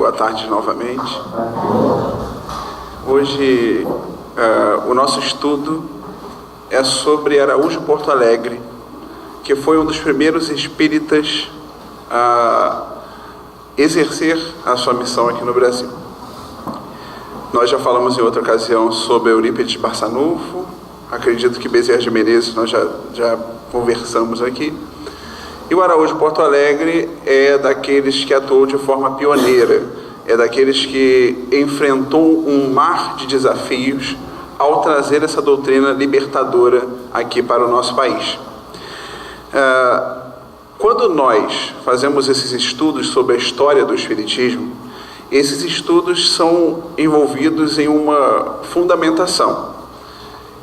boa tarde novamente. Hoje o nosso estudo é sobre Araújo Porto Alegre, que foi um dos primeiros espíritas a exercer a sua missão aqui no Brasil. Nós já falamos em outra ocasião sobre Eurípides Barçanufo, acredito que Bezerra de Menezes nós já conversamos aqui. E o Araújo Porto Alegre é daqueles que atuou de forma pioneira, é daqueles que enfrentou um mar de desafios ao trazer essa doutrina libertadora aqui para o nosso país. Quando nós fazemos esses estudos sobre a história do Espiritismo, esses estudos são envolvidos em uma fundamentação.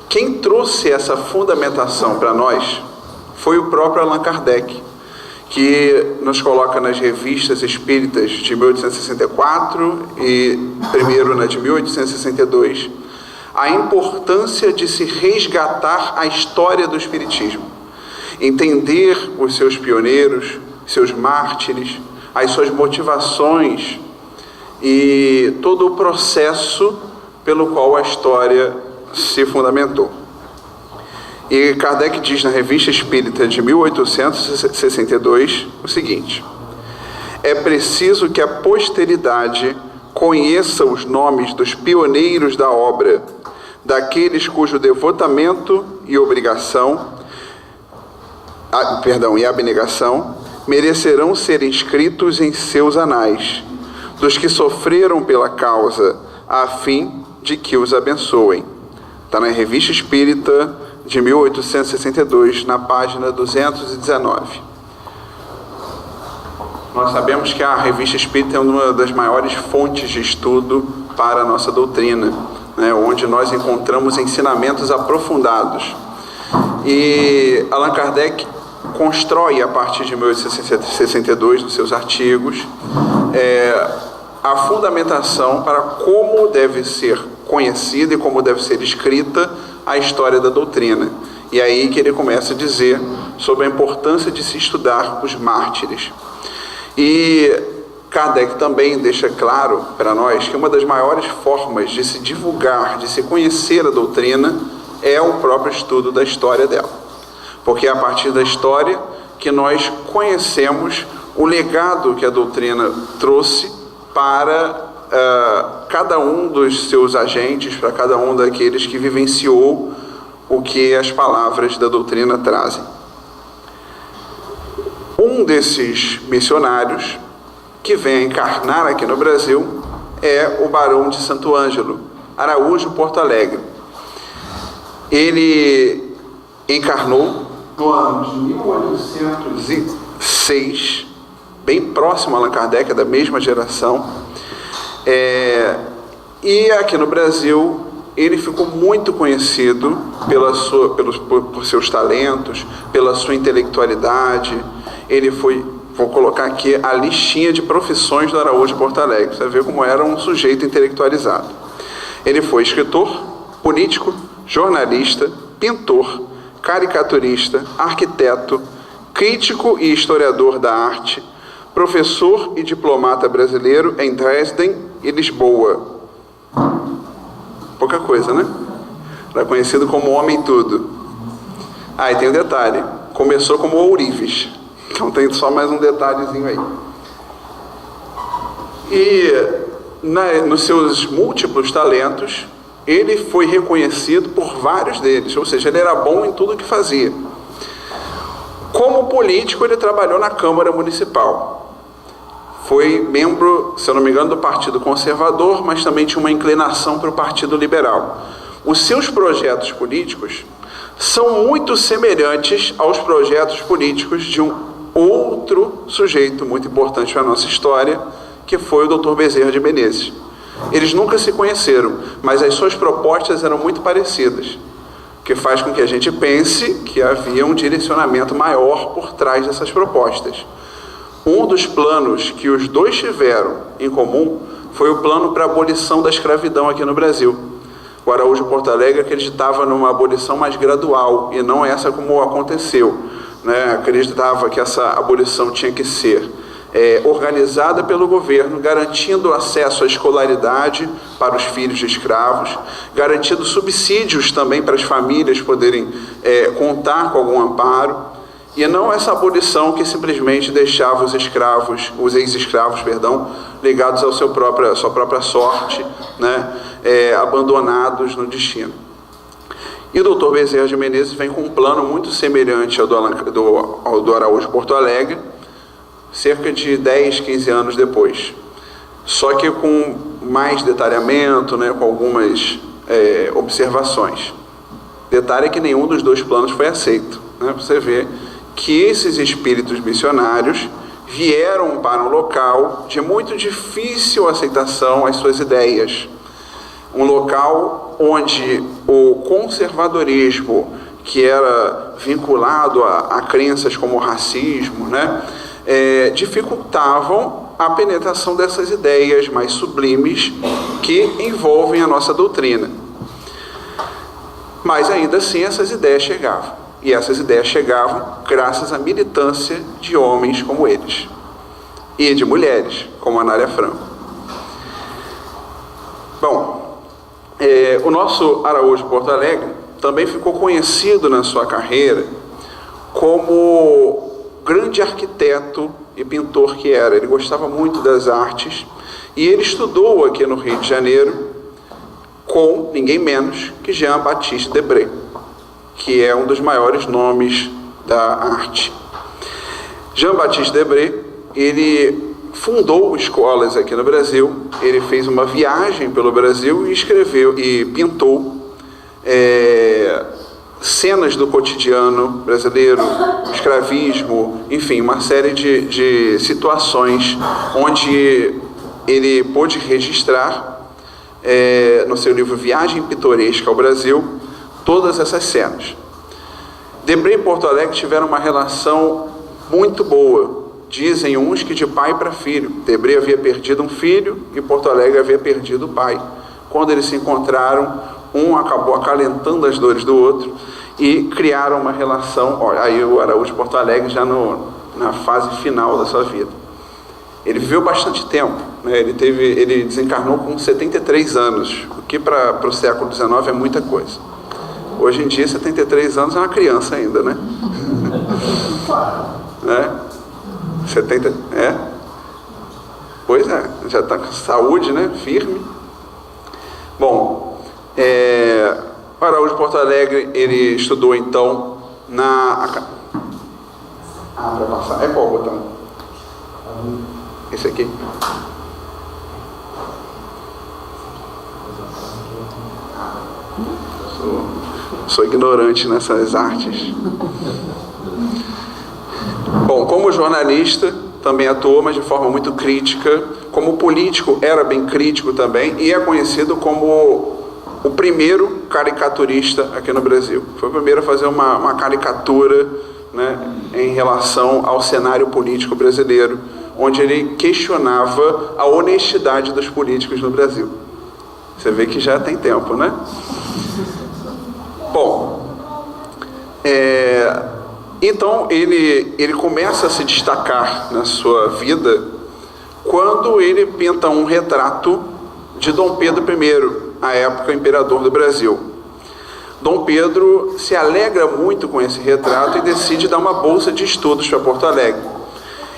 Quem trouxe essa fundamentação para nós foi o próprio Allan Kardec, que nos coloca nas revistas espíritas de 1864 e primeiro na de 1862, a importância de se resgatar a história do Espiritismo, entender os seus pioneiros, seus mártires, as suas motivações e todo o processo pelo qual a história se fundamentou. E Kardec diz na Revista Espírita de 1862 o seguinte: é preciso que a posteridade conheça os nomes dos pioneiros da obra, daqueles cujo devotamento e e abnegação merecerão ser inscritos em seus anais, dos que sofreram pela causa, a fim de que os abençoem. Está na Revista Espírita de 1862, na página 219. Nós sabemos que a Revista Espírita é uma das maiores fontes de estudo para a nossa doutrina, né, onde nós encontramos ensinamentos aprofundados. E Allan Kardec constrói, a partir de 1862, nos seus artigos, a fundamentação para como deve ser conhecida e como deve ser escrita a história da doutrina. E aí que ele começa a dizer sobre a importância de se estudar os mártires. E Kardec também deixa claro para nós que uma das maiores formas de se divulgar, de se conhecer a doutrina, é o próprio estudo da história dela. Porque é a partir da história que nós conhecemos o legado que a doutrina trouxe para cada um dos seus agentes, para cada um daqueles que vivenciou o que as palavras da doutrina trazem. Um desses missionários que vem a encarnar aqui no Brasil é o Barão de Santo Ângelo, Araújo Porto Alegre. Ele encarnou no ano de 1806, bem próximo a Allan Kardec, da mesma geração. E aqui no Brasil ele ficou muito conhecido por seus talentos, pela sua intelectualidade. Ele foi, vou colocar aqui a listinha de profissões do Araújo Porto Alegre, você vê como era um sujeito intelectualizado. Ele foi escritor, político, jornalista, pintor, caricaturista, arquiteto, crítico e historiador da arte, professor e diplomata brasileiro em Dresden e Lisboa. Pouca coisa, né? Era conhecido como Homem Tudo. E tem um detalhe: começou como ourives. Então tem só mais um detalhezinho aí. E nos seus múltiplos talentos, ele foi reconhecido por vários deles, ou seja, ele era bom em tudo que fazia. Como político, ele trabalhou na Câmara Municipal. Foi membro, se eu não me engano, do Partido Conservador, mas também tinha uma inclinação para o Partido Liberal. Os seus projetos políticos são muito semelhantes aos projetos políticos de um outro sujeito muito importante para a nossa história, que foi o Dr. Bezerra de Menezes. Eles nunca se conheceram, mas as suas propostas eram muito parecidas, o que faz com que a gente pense que havia um direcionamento maior por trás dessas propostas. Um dos planos que os dois tiveram em comum foi o plano para a abolição da escravidão aqui no Brasil. O Araújo Porto Alegre acreditava numa abolição mais gradual, e não essa como aconteceu, né? Acreditava que essa abolição tinha que ser organizada pelo governo, garantindo acesso à escolaridade para os filhos de escravos, garantindo subsídios também para as famílias poderem contar com algum amparo, e não essa abolição que simplesmente deixava os ex-escravos, ligados à sua própria sorte, né, abandonados no destino. E o doutor Bezerra de Menezes vem com um plano muito semelhante ao do Araújo Porto Alegre, cerca de 10, 15 anos depois. Só que com mais detalhamento, né, com algumas observações. Detalhe é que nenhum dos dois planos foi aceito, né? Você vê que esses espíritos missionários vieram para um local de muito difícil aceitação às suas ideias. Um local onde o conservadorismo, que era vinculado a crenças como o racismo, né, dificultavam a penetração dessas ideias mais sublimes que envolvem a nossa doutrina. Mas ainda assim essas ideias chegavam. E essas ideias chegavam graças à militância de homens como eles. E de mulheres, como a Anália Franco. Bom, o nosso Araújo Porto Alegre também ficou conhecido na sua carreira como grande arquiteto e pintor que era. Ele gostava muito das artes e ele estudou aqui no Rio de Janeiro com ninguém menos que Jean-Baptiste Debré, que é um dos maiores nomes da arte. Jean-Baptiste Debré, ele fundou escolas aqui no Brasil, ele fez uma viagem pelo Brasil e escreveu e pintou cenas do cotidiano brasileiro, escravismo, enfim, uma série de situações onde ele pôde registrar no seu livro Viagem Pitoresca ao Brasil todas essas cenas. Debré e Porto Alegre tiveram uma relação muito boa. Dizem uns que de pai para filho. Debré havia perdido um filho e Porto Alegre havia perdido o pai. Quando eles se encontraram, um acabou acalentando as dores do outro e criaram uma relação. Olha, aí o Araújo Porto Alegre já na fase final da sua vida. Ele viveu bastante tempo, né? Ele desencarnou com 73 anos, o que para o século XIX é muita coisa. Hoje em dia, 73 anos é uma criança ainda, né? 70, Pois é, já está com saúde, né? Firme. Bom, o Araújo Porto Alegre, ele estudou então para passar. Qual o botão? Esse aqui. Sou ignorante nessas artes. Bom, como jornalista, também atuou, mas de forma muito crítica. Como político, era bem crítico também, e é conhecido como o primeiro caricaturista aqui no Brasil. Foi o primeiro a fazer uma caricatura, né, em relação ao cenário político brasileiro, onde ele questionava a honestidade dos políticos no Brasil. Você vê que já tem tempo, né? Bom, então ele começa a se destacar na sua vida quando ele pinta um retrato de Dom Pedro I, à época imperador do Brasil. Dom Pedro se alegra muito com esse retrato e decide dar uma bolsa de estudos para Porto Alegre.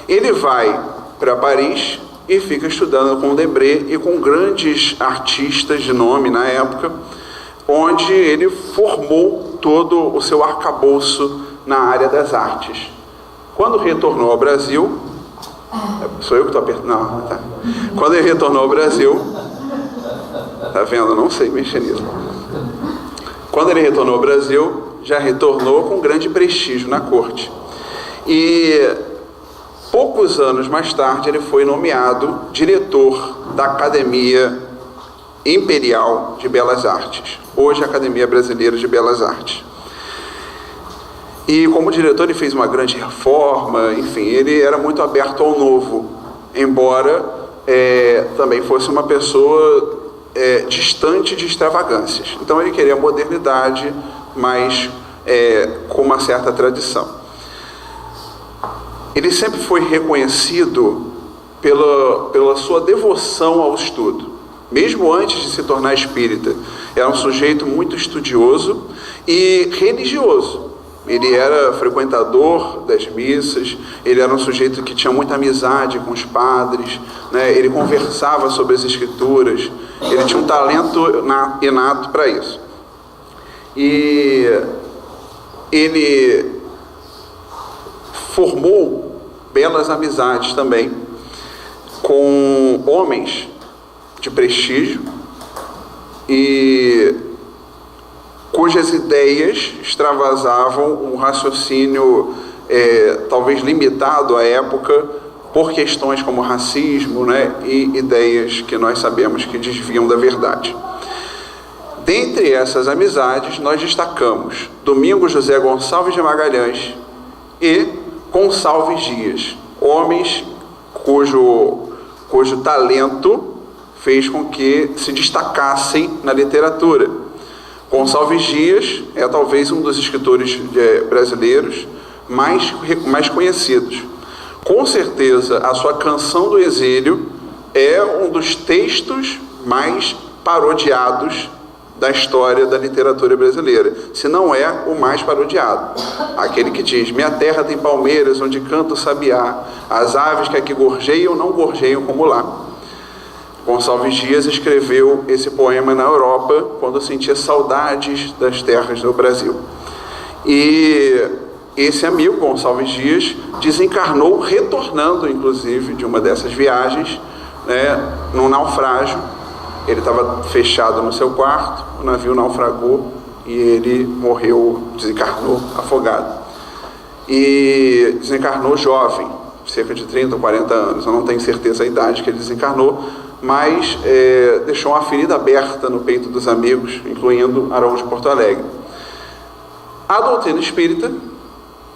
Ele vai para Paris e fica estudando com Debré e com grandes artistas de nome na época, onde ele formou todo o seu arcabouço na área das artes. Quando retornou ao Brasil, sou eu que estou apertando? Não, tá. Quando ele retornou ao Brasil, tá vendo? Não sei mexer nisso. Quando ele retornou ao Brasil, já retornou com grande prestígio na corte. E poucos anos mais tarde, ele foi nomeado diretor da Academia Imperial de Belas Artes, hoje a Academia Brasileira de Belas Artes. E como diretor ele fez uma grande reforma, enfim, ele era muito aberto ao novo, embora também fosse uma pessoa distante de extravagâncias. Então ele queria modernidade, mas com uma certa tradição. ele sempre foi reconhecido pela sua devoção ao estudo. Mesmo antes de se tornar espírita, era um sujeito muito estudioso e religioso. Ele era frequentador das missas, ele era um sujeito que tinha muita amizade com os padres, né? Ele conversava sobre as escrituras, ele tinha um talento inato para isso. E ele formou belas amizades também com homens de prestígio e cujas ideias extravasavam um raciocínio talvez limitado à época por questões como racismo, né, e ideias que nós sabemos que desviam da verdade. Dentre essas amizades, nós destacamos Domingos José Gonçalves de Magalhães e Gonçalves Dias, homens cujo talento fez com que se destacassem na literatura. Gonçalves Dias é talvez um dos escritores brasileiros mais conhecidos. Com certeza, a sua Canção do Exílio é um dos textos mais parodiados da história da literatura brasileira, se não é o mais parodiado. Aquele que diz: minha terra tem palmeiras onde canta o sabiá, as aves que aqui gorjeiam não gorjeiam como lá. Gonçalves Dias escreveu esse poema na Europa quando sentia saudades das terras do Brasil. E esse amigo, Gonçalves Dias, desencarnou retornando, inclusive, de uma dessas viagens, né, num naufrágio. Ele estava fechado no seu quarto, o navio naufragou e ele morreu, desencarnou, afogado. E desencarnou jovem, cerca de 30 ou 40 anos. Eu não tenho certeza da idade que ele desencarnou, mas deixou uma ferida aberta no peito dos amigos, incluindo Araújo Porto Alegre. A doutrina espírita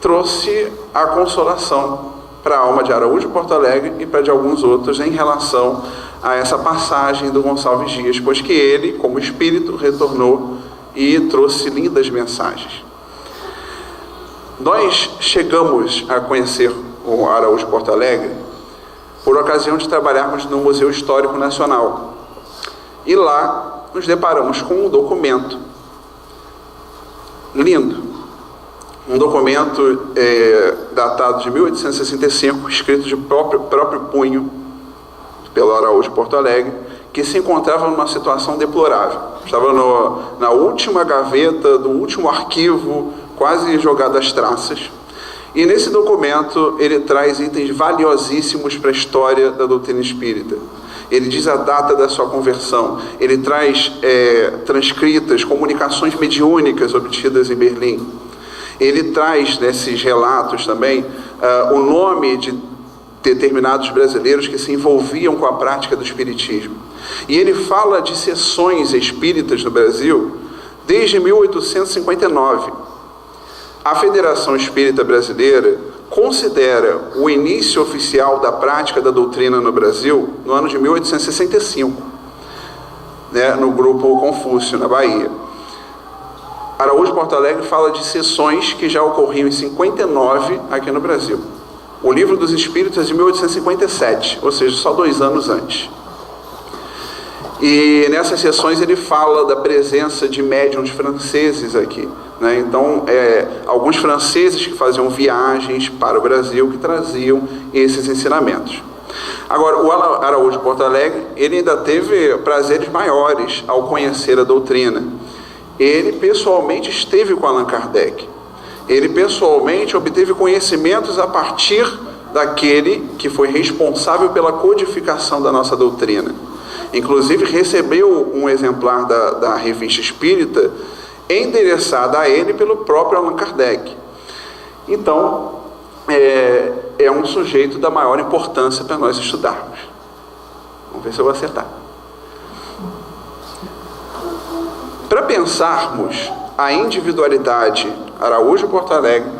trouxe a consolação para a alma de Araújo Porto Alegre e para de alguns outros em relação a essa passagem do Gonçalves Dias, pois que ele, como espírito, retornou e trouxe lindas mensagens. Nós chegamos a conhecer o Araújo Porto Alegre por ocasião de trabalharmos no Museu Histórico Nacional. E lá nos deparamos com um documento lindo. Um documento datado de 1865, escrito de próprio punho pelo Araújo Porto Alegre, que se encontrava numa situação deplorável. Estava na última gaveta do último arquivo, quase jogado às traças. E nesse documento ele traz itens valiosíssimos para a história da doutrina espírita. Ele diz a data da sua conversão, ele traz transcritas, comunicações mediúnicas obtidas em Berlim. Ele traz nesses relatos também o nome de determinados brasileiros que se envolviam com a prática do espiritismo. E ele fala de sessões espíritas no Brasil desde 1859. A Federação Espírita Brasileira considera o início oficial da prática da doutrina no Brasil no ano de 1865, né, no grupo Confúcio, na Bahia. Araújo Porto Alegre fala de sessões que já ocorriam em 59 aqui no Brasil. O Livro dos Espíritos é de 1857, ou seja, só 2 anos antes. E nessas sessões ele fala da presença de médiuns franceses aqui, né? Então, alguns franceses que faziam viagens para o Brasil que traziam esses ensinamentos. Agora, o Araújo Porto Alegre, ele ainda teve prazeres maiores ao conhecer a doutrina. Ele pessoalmente esteve com Allan Kardec. Ele pessoalmente obteve conhecimentos a partir daquele que foi responsável pela codificação da nossa doutrina. Inclusive recebeu um exemplar da Revista Espírita endereçada a ele pelo próprio Allan Kardec. Então, é um sujeito da maior importância para nós estudarmos. Vamos ver se eu vou acertar. Para pensarmos a individualidade Araújo Porto Alegre,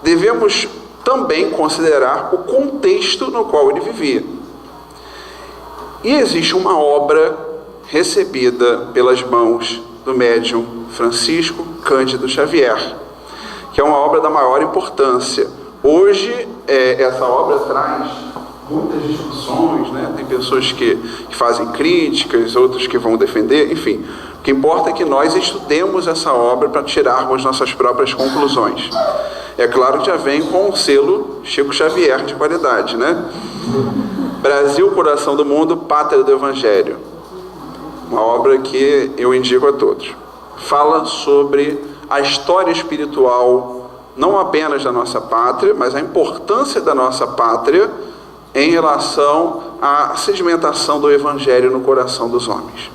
devemos também considerar o contexto no qual ele vivia. E existe uma obra recebida pelas mãos do médium Francisco Cândido Xavier, que é uma obra da maior importância, Hoje, essa obra traz muitas discussões, né? Tem pessoas que fazem críticas, outros que vão defender, enfim. O que importa é que nós estudemos essa obra para tirarmos nossas próprias conclusões. É claro que já vem com o selo Chico Xavier de qualidade, né? Brasil, Coração do Mundo, Pátria do Evangelho. Uma obra que eu indico a todos. Fala sobre a história espiritual, não apenas da nossa pátria, mas a importância da nossa pátria em relação à sedimentação do Evangelho no coração dos homens.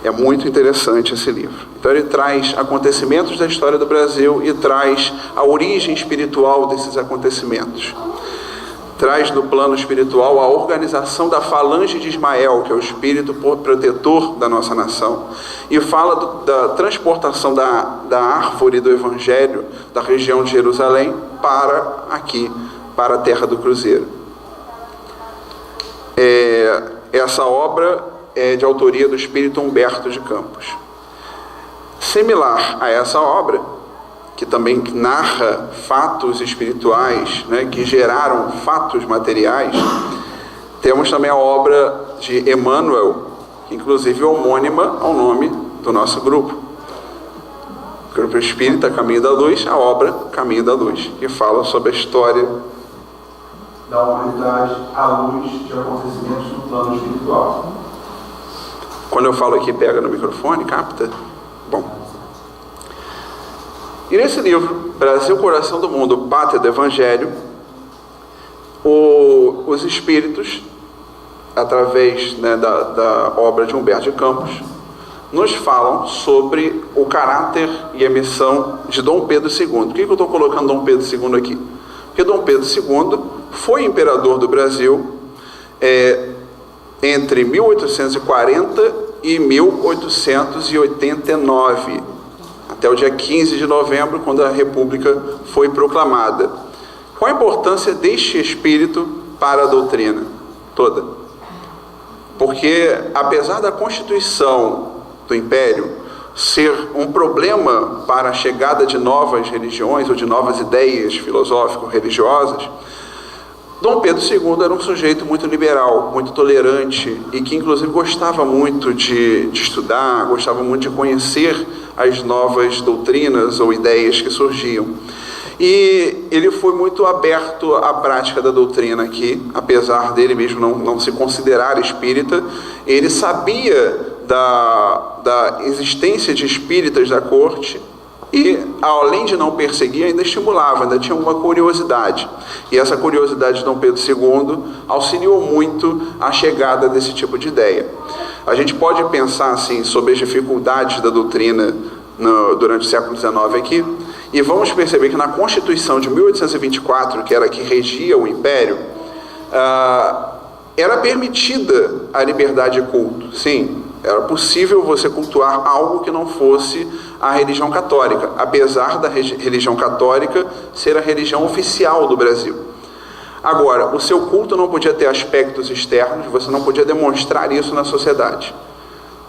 É muito interessante esse livro. Então ele traz acontecimentos da história do Brasil e traz a origem espiritual desses acontecimentos. Traz no plano espiritual a organização da falange de Ismael, que é o espírito protetor da nossa nação. E fala da transportação da árvore do Evangelho da região de Jerusalém para aqui, para a Terra do Cruzeiro. Essa obra é de autoria do espírito Humberto de Campos. Similar a essa obra, que também narra fatos espirituais, né, que geraram fatos materiais, temos também a obra de Emmanuel, que inclusive é homônima ao nome do nosso grupo. Grupo Espírita Caminho da Luz, a obra Caminho da Luz, que fala sobre a história da humanidade à luz de acontecimentos no plano espiritual. Quando eu falo aqui, pega no microfone, capta? Bom. E nesse livro, Brasil, Coração do Mundo, Pátria do Evangelho, os espíritos, através, né, da obra de Humberto de Campos, nos falam sobre o caráter e a missão de Dom Pedro II. Por que eu estou colocando Dom Pedro II aqui? Porque Dom Pedro II foi imperador do Brasil entre 1840 e 1889, até o dia 15 de novembro, quando a República foi proclamada. Qual a importância deste espírito para a doutrina toda? Porque, apesar da Constituição do Império ser um problema para a chegada de novas religiões ou de novas ideias filosófico-religiosas, Dom Pedro II era um sujeito muito liberal, muito tolerante e que inclusive gostava muito de estudar, gostava muito de conhecer as novas doutrinas ou ideias que surgiam. E ele foi muito aberto à prática da doutrina aqui, apesar dele mesmo não se considerar espírita. Ele sabia da existência de espíritas da corte e, além de não perseguir, ainda estimulava, ainda tinha uma curiosidade. E essa curiosidade de Dom Pedro II auxiliou muito a chegada desse tipo de ideia. A gente pode pensar assim sobre as dificuldades da doutrina durante o século XIX aqui, e vamos perceber que na Constituição de 1824, que era a que regia o Império, era permitida a liberdade de culto. Sim, era possível você cultuar algo que não fosse a religião católica, apesar da religião católica ser a religião oficial do Brasil. Agora, o seu culto não podia ter aspectos externos, você não podia demonstrar isso na sociedade.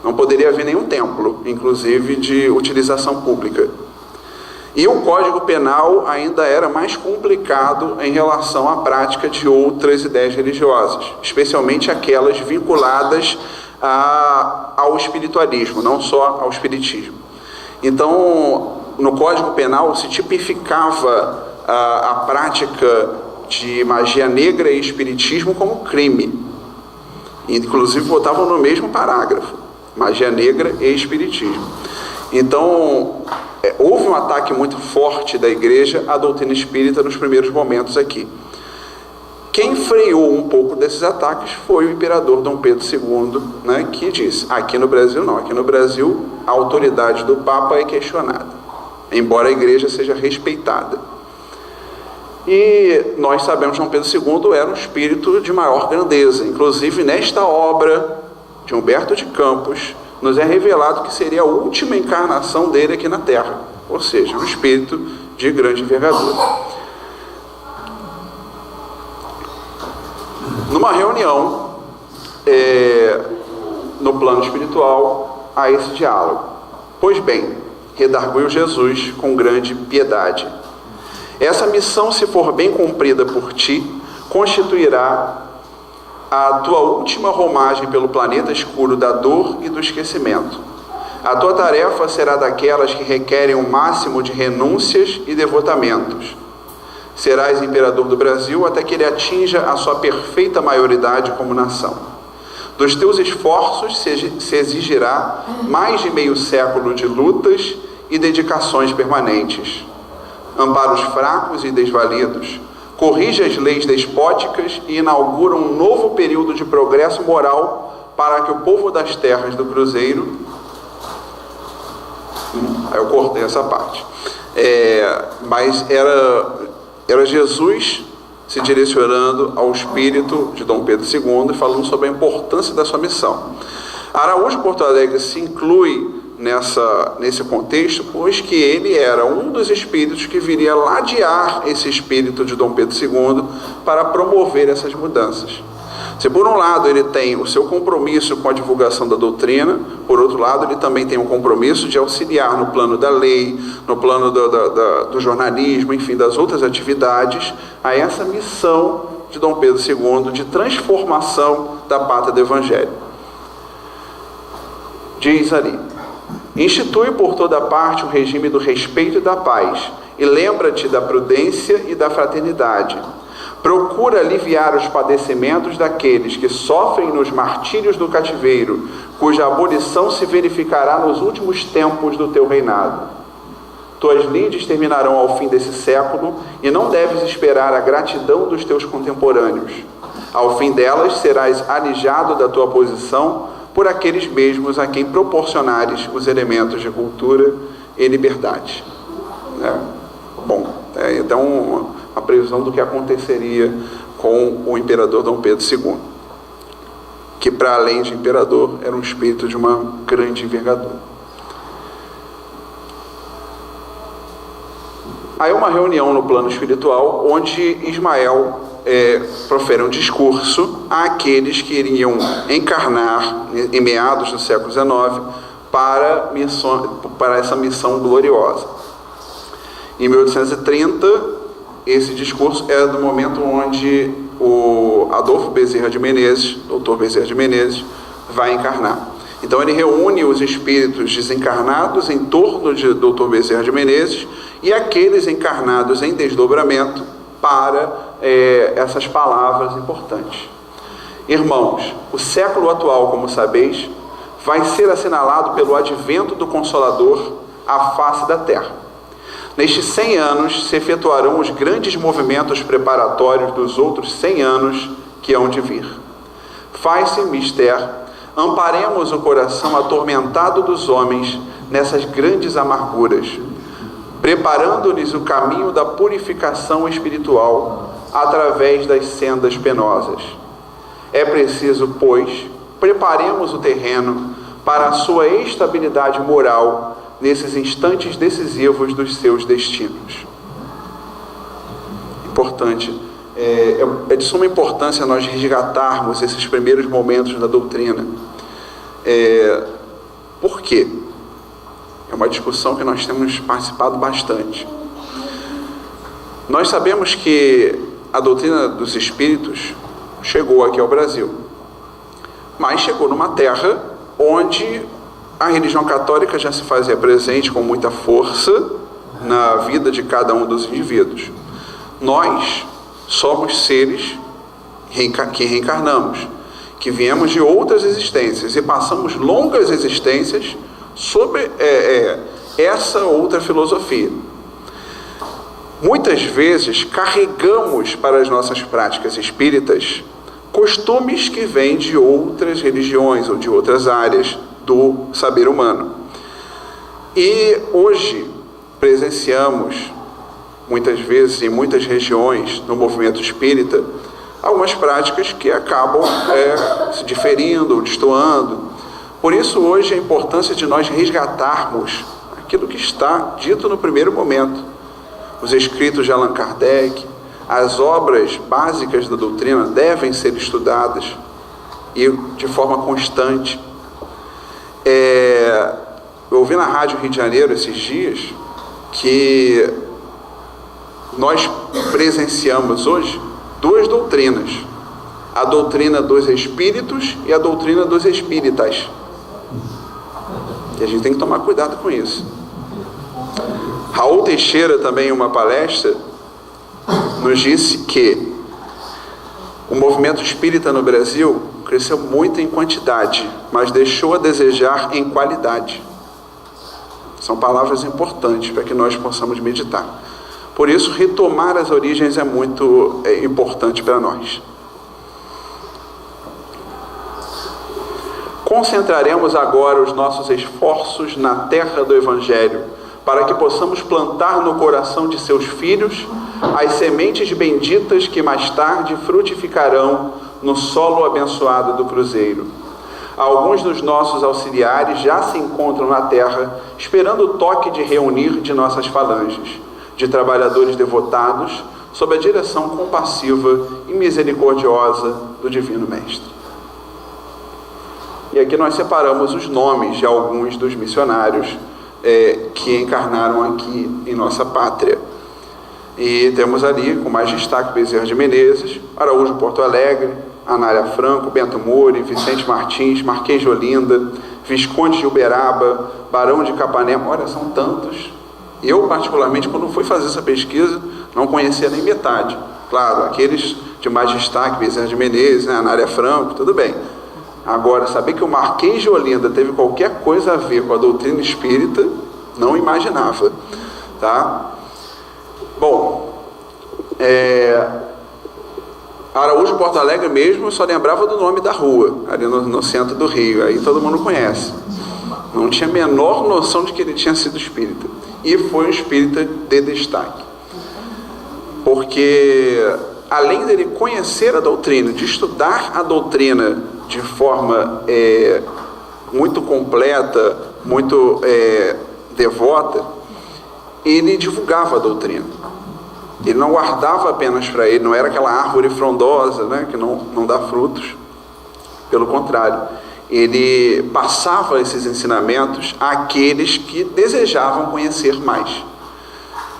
Não poderia haver nenhum templo, inclusive de utilização pública. E o Código Penal ainda era mais complicado em relação à prática de outras ideias religiosas, especialmente aquelas vinculadas ao espiritualismo, não só ao espiritismo. Então, no Código Penal se tipificava a prática de magia negra e espiritismo como crime. Inclusive botavam no mesmo parágrafo, magia negra e espiritismo. Então, houve um ataque muito forte da igreja à doutrina espírita nos primeiros momentos aqui. Quem freou um pouco desses ataques foi o imperador Dom Pedro II, né, que disse, aqui no Brasil não, aqui no Brasil a autoridade do Papa é questionada, embora a igreja seja respeitada. E nós sabemos que Dom Pedro II era um espírito de maior grandeza, inclusive nesta obra de Humberto de Campos, nos é revelado que seria a última encarnação dele aqui na Terra, ou seja, um espírito de grande envergadura. Numa reunião, no plano espiritual, há esse diálogo. Pois bem, redarguiu Jesus com grande piedade. Essa missão, se for bem cumprida por ti, constituirá a tua última romagem pelo planeta escuro da dor e do esquecimento. A tua tarefa será daquelas que requerem o máximo de renúncias e devotamentos. Serás imperador do Brasil até que ele atinja a sua perfeita maioridade como nação. Dos teus esforços se exigirá mais de meio século de lutas e dedicações permanentes. Ampara os fracos e desvalidos, corrige as leis despóticas e inaugura um novo período de progresso moral para que o povo das terras do Cruzeiro... Aí eu cortei essa parte. Mas era Jesus se direcionando ao espírito de Dom Pedro II e falando sobre a importância da sua missão. Araújo Porto Alegre se inclui nesse contexto, pois que ele era um dos espíritos que viria ladear esse espírito de Dom Pedro II para promover essas mudanças. Se por um lado ele tem o seu compromisso com a divulgação da doutrina, por outro lado ele também tem um compromisso de auxiliar no plano da lei, no plano do jornalismo, enfim, das outras atividades, a essa missão de Dom Pedro II de transformação da pátria do Evangelho. Diz ali: institui por toda parte o regime do respeito e da paz, e lembra-te da prudência e da fraternidade. Procura aliviar os padecimentos daqueles que sofrem nos martírios do cativeiro, cuja abolição se verificará nos últimos tempos do teu reinado. Tuas lides terminarão ao fim desse século, e não deves esperar a gratidão dos teus contemporâneos. Ao fim delas, serás alijado da tua posição por aqueles mesmos a quem proporcionares os elementos de cultura e liberdade. Então, a previsão do que aconteceria com o imperador Dom Pedro II, que, para além de imperador, era um espírito de uma grande envergadura. Aí uma reunião no plano espiritual, onde Ismael profere um discurso àqueles que iriam encarnar em meados do século XIX para essa missão gloriosa. Em 1830, esse discurso é do momento onde o Adolfo Bezerra de Menezes, Dr. Bezerra de Menezes, vai encarnar. Então ele reúne os espíritos desencarnados em torno de Dr. Bezerra de Menezes e aqueles encarnados em desdobramento para essas palavras importantes. Irmãos, o século atual, como sabeis, vai ser assinalado pelo advento do Consolador à face da terra. Nestes 100 anos se efetuarão os grandes movimentos preparatórios dos outros 100 anos que hão de vir. Faz-se mister, amparemos o coração atormentado dos homens nessas grandes amarguras, preparando-lhes o caminho da purificação espiritual através das sendas penosas. É preciso, pois, preparemos o terreno para a sua estabilidade moral nesses instantes decisivos dos seus destinos. Importante, é de suma importância nós resgatarmos esses primeiros momentos da doutrina. Por quê? É uma discussão que nós temos participado bastante. Nós sabemos que a doutrina dos espíritos chegou aqui ao Brasil, mas chegou numa terra onde a religião católica já se fazia presente com muita força na vida de cada um dos indivíduos. Nós somos seres que reencarnamos, que viemos de outras existências e passamos longas existências sobre essa outra filosofia. Muitas vezes carregamos para as nossas práticas espíritas costumes que vêm de outras religiões ou de outras áreas do saber humano. E hoje presenciamos, muitas vezes, em muitas regiões, no movimento espírita, algumas práticas que acabam se diferindo ou destoando. Por isso, hoje, a importância de nós resgatarmos aquilo que está dito no primeiro momento. Os escritos de Allan Kardec, as obras básicas da doutrina devem ser estudadas e de forma constante. Eu ouvi na Rádio Rio de Janeiro esses dias que nós presenciamos hoje duas doutrinas: a doutrina dos espíritos e a doutrina dos espíritas. E a gente tem que tomar cuidado com isso. Raul Teixeira, também em uma palestra, nos disse que o movimento espírita no Brasil cresceu muito em quantidade, mas deixou a desejar em qualidade. São palavras importantes para que nós possamos meditar. Por isso, retomar as origens é muito importante para nós. Concentraremos agora os nossos esforços na terra do Evangelho, para que possamos plantar no coração de seus filhos as sementes benditas que mais tarde frutificarão no solo abençoado do Cruzeiro. Alguns dos nossos auxiliares já se encontram na terra, esperando o toque de reunir de nossas falanges, de trabalhadores devotados, sob a direção compassiva e misericordiosa do Divino Mestre. E aqui nós separamos os nomes de alguns dos missionários que encarnaram aqui em nossa pátria. E temos ali, com mais destaque, Bezerra de Menezes, Araújo Porto Alegre, Anália Franco, Bento Mori, Vicente Martins, Marquês de Olinda, Visconde de Uberaba, Barão de Capanema. Olha, são tantos. Eu, particularmente, quando fui fazer essa pesquisa, não conhecia nem metade. Claro, aqueles de mais destaque, Bezerra de Menezes, né, Anália Franco, tudo bem. Agora, saber que o Marquês de Olinda teve qualquer coisa a ver com a doutrina espírita, não imaginava, tá? Bom, Araújo Porto Alegre mesmo, eu só lembrava do nome da rua, ali no centro do Rio, aí todo mundo conhece. Não tinha a menor noção de que ele tinha sido espírita. E foi um espírita de destaque. Porque, além dele conhecer a doutrina, de estudar a doutrina de forma muito completa, muito devota, ele divulgava a doutrina. Ele não guardava apenas para ele, não era aquela árvore frondosa, né, que não dá frutos. Pelo contrário, ele passava esses ensinamentos àqueles que desejavam conhecer mais.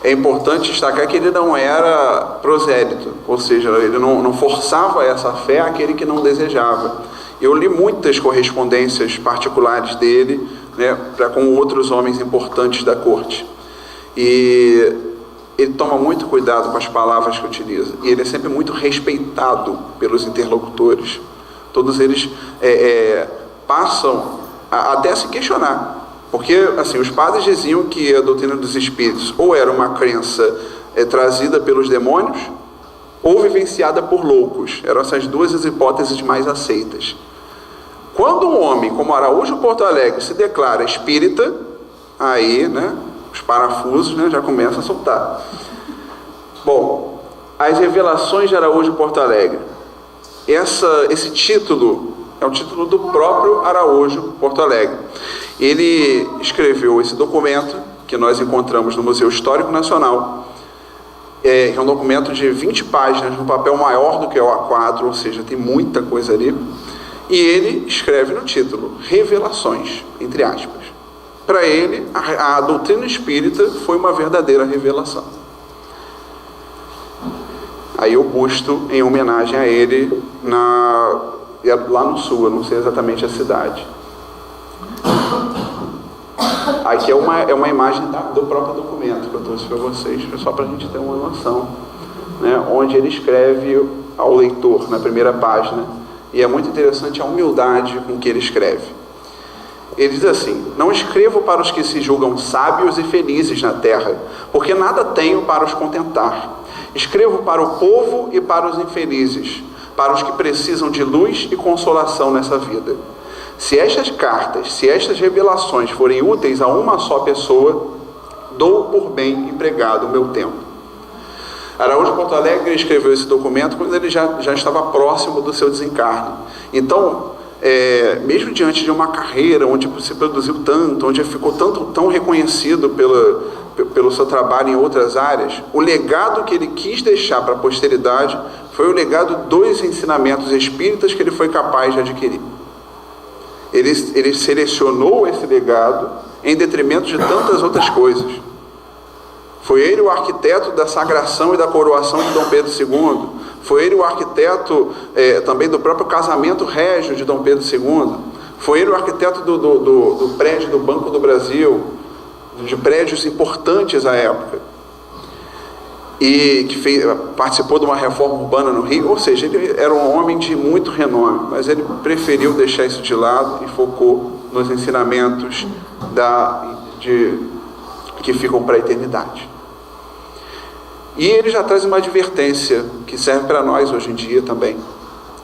É importante destacar que ele não era prosélito, ou seja, ele não forçava essa fé àquele que não desejava. Eu li muitas correspondências particulares dele, né, com outros homens importantes da corte. E ele toma muito cuidado com as palavras que utiliza. E ele é sempre muito respeitado pelos interlocutores. Todos eles passam até a se questionar. Porque, assim, os padres diziam que a doutrina dos espíritos ou era uma crença trazida pelos demônios, ou vivenciada por loucos. Eram essas duas as hipóteses mais aceitas. Quando um homem como Araújo Porto Alegre se declara espírita, aí, né, os parafusos, né, já começam a soltar. Bom, as revelações de Araújo Porto Alegre. Esse título é o título do próprio Araújo Porto Alegre. Ele escreveu esse documento, que nós encontramos no Museu Histórico Nacional. É um documento de 20 páginas, um papel maior do que o A4, ou seja, tem muita coisa ali. E ele escreve no título, Revelações, entre aspas. Para ele, a doutrina espírita foi uma verdadeira revelação. Aí eu busto em homenagem a ele lá no sul, eu não sei exatamente a cidade. Aqui é uma imagem do próprio documento que eu trouxe para vocês, só para a gente ter uma noção, né, onde ele escreve ao leitor, na primeira página, e é muito interessante a humildade com que ele escreve. Ele diz assim: não escrevo para os que se julgam sábios e felizes na terra, porque nada tenho para os contentar. Escrevo para o povo e para os infelizes, para os que precisam de luz e consolação nessa vida. Se estas cartas, se estas revelações forem úteis a uma só pessoa, dou por bem empregado o meu tempo. Araújo Porto Alegre escreveu esse documento quando ele já estava próximo do seu desencarne. Então, mesmo diante de uma carreira onde se produziu tanto, onde ficou tão reconhecido pelo seu trabalho em outras áreas, o legado que ele quis deixar para a posteridade foi o legado dos ensinamentos espíritas que ele foi capaz de adquirir. Ele selecionou esse legado em detrimento de tantas outras coisas. Foi ele o arquiteto da sagração e da coroação de Dom Pedro II. Foi ele o arquiteto também do próprio casamento régio de Dom Pedro II. Foi ele o arquiteto do prédio do Banco do Brasil, de prédios importantes à época. E que participou de uma reforma urbana no Rio. Ou seja, ele era um homem de muito renome, mas ele preferiu deixar isso de lado e focou nos ensinamentos que ficam para a eternidade. E ele já traz uma advertência que serve para nós hoje em dia também,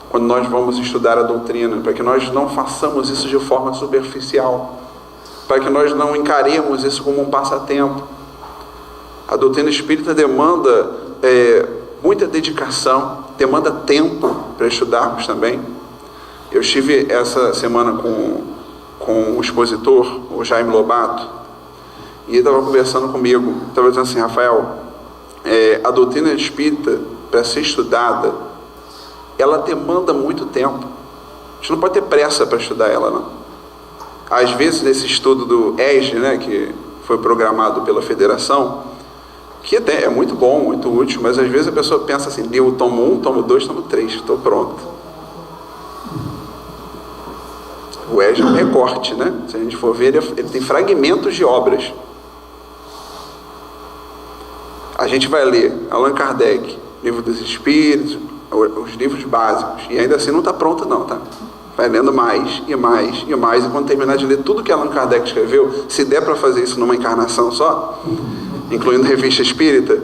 quando nós vamos estudar a doutrina, para que nós não façamos isso de forma superficial, para que nós não encaremos isso como um passatempo. A doutrina espírita demanda muita dedicação, demanda tempo para estudarmos também. Eu estive essa semana com o expositor, o Jaime Lobato, e ele estava conversando comigo, estava dizendo assim: Rafael, a doutrina espírita, para ser estudada, ela demanda muito tempo. A gente não pode ter pressa para estudar ela, não. Às vezes, nesse estudo do ESG, né, que foi programado pela federação, que até é muito bom, muito útil, mas às vezes a pessoa pensa assim: li o tomo 1, tomo 2, tomo 3, estou pronto. O ESG é um recorte, né? Se a gente for ver, ele tem fragmentos de obras. A gente vai ler Allan Kardec, Livro dos Espíritos, os livros básicos, e ainda assim não está pronto não, tá? Vai lendo mais e mais e mais, e quando terminar de ler tudo que Allan Kardec escreveu, se der para fazer isso numa encarnação só, incluindo revista espírita,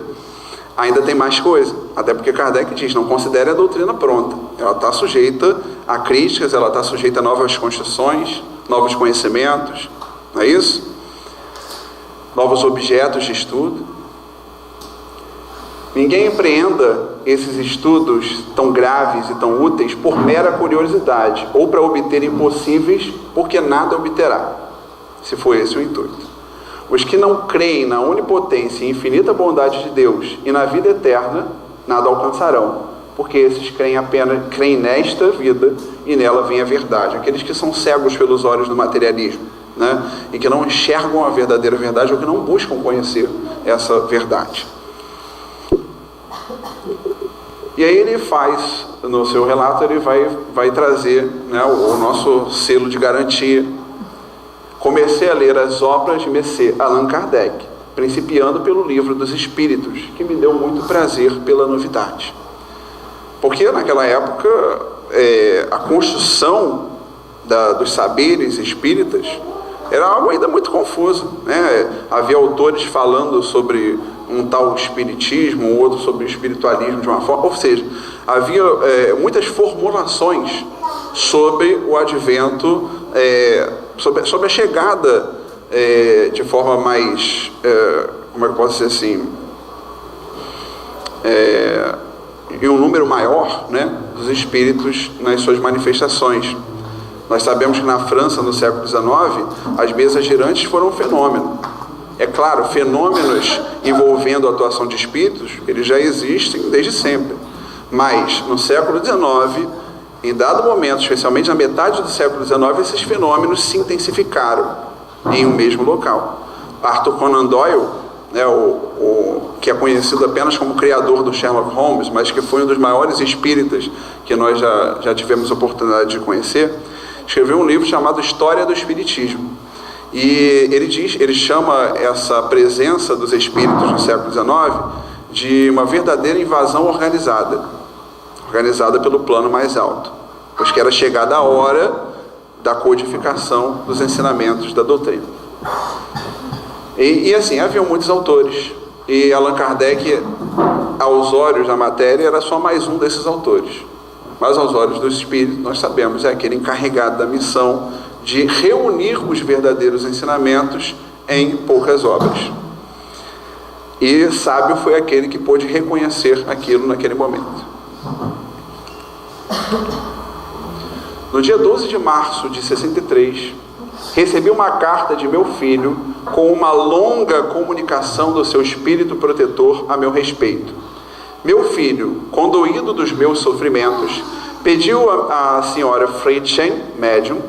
ainda tem mais coisa. Até porque Kardec diz: não considere a doutrina pronta. Ela está sujeita a críticas, ela está sujeita a novas construções, novos conhecimentos, não é isso? Novos objetos de estudo. Ninguém empreenda esses estudos tão graves e tão úteis por mera curiosidade, ou para obter impossíveis, porque nada obterá, se for esse o intuito. Os que não creem na onipotência e infinita bondade de Deus e na vida eterna, nada alcançarão, porque esses creem nesta vida e nela vem a verdade. Aqueles que são cegos pelos olhos do materialismo, né? E que não enxergam a verdadeira verdade, ou que não buscam conhecer essa verdade. E aí ele faz, no seu relato, ele vai trazer, né, o nosso selo de garantia. Comecei a ler as obras de Messê Allan Kardec, principiando pelo Livro dos Espíritos, que me deu muito prazer pela novidade. Porque naquela época, a construção dos saberes espíritas era algo ainda muito confuso, né? Havia autores falando sobre um tal espiritismo, um outro sobre o espiritualismo de uma forma, ou seja, havia muitas formulações sobre o advento, sobre a chegada de forma mais, como é que eu posso dizer assim, em um número maior, né, dos espíritos nas suas manifestações. Nós sabemos que na França, no século XIX, as mesas girantes foram um fenômeno. É claro, fenômenos envolvendo a atuação de espíritos, eles já existem desde sempre. Mas, no século XIX, em dado momento, especialmente na metade do século XIX, esses fenômenos se intensificaram em um mesmo local. Arthur Conan Doyle, né, que é conhecido apenas como criador do Sherlock Holmes, mas que foi um dos maiores espíritas que nós já tivemos a oportunidade de conhecer, escreveu um livro chamado História do Espiritismo. E ele chama essa presença dos espíritos no século XIX de uma verdadeira invasão organizada pelo plano mais alto, pois que era chegada a hora da codificação dos ensinamentos da doutrina. E assim, haviam muitos autores, e Allan Kardec, aos olhos da matéria, era só mais um desses autores. Mas aos olhos do espírito, nós sabemos, é aquele encarregado da missão de reunir os verdadeiros ensinamentos em poucas obras. E sábio foi aquele que pôde reconhecer aquilo naquele momento. No dia 12 de março de 63, recebi uma carta de meu filho com uma longa comunicação do seu espírito protetor a meu respeito. Meu filho, condoído dos meus sofrimentos, pediu à senhora Friedchen, médium,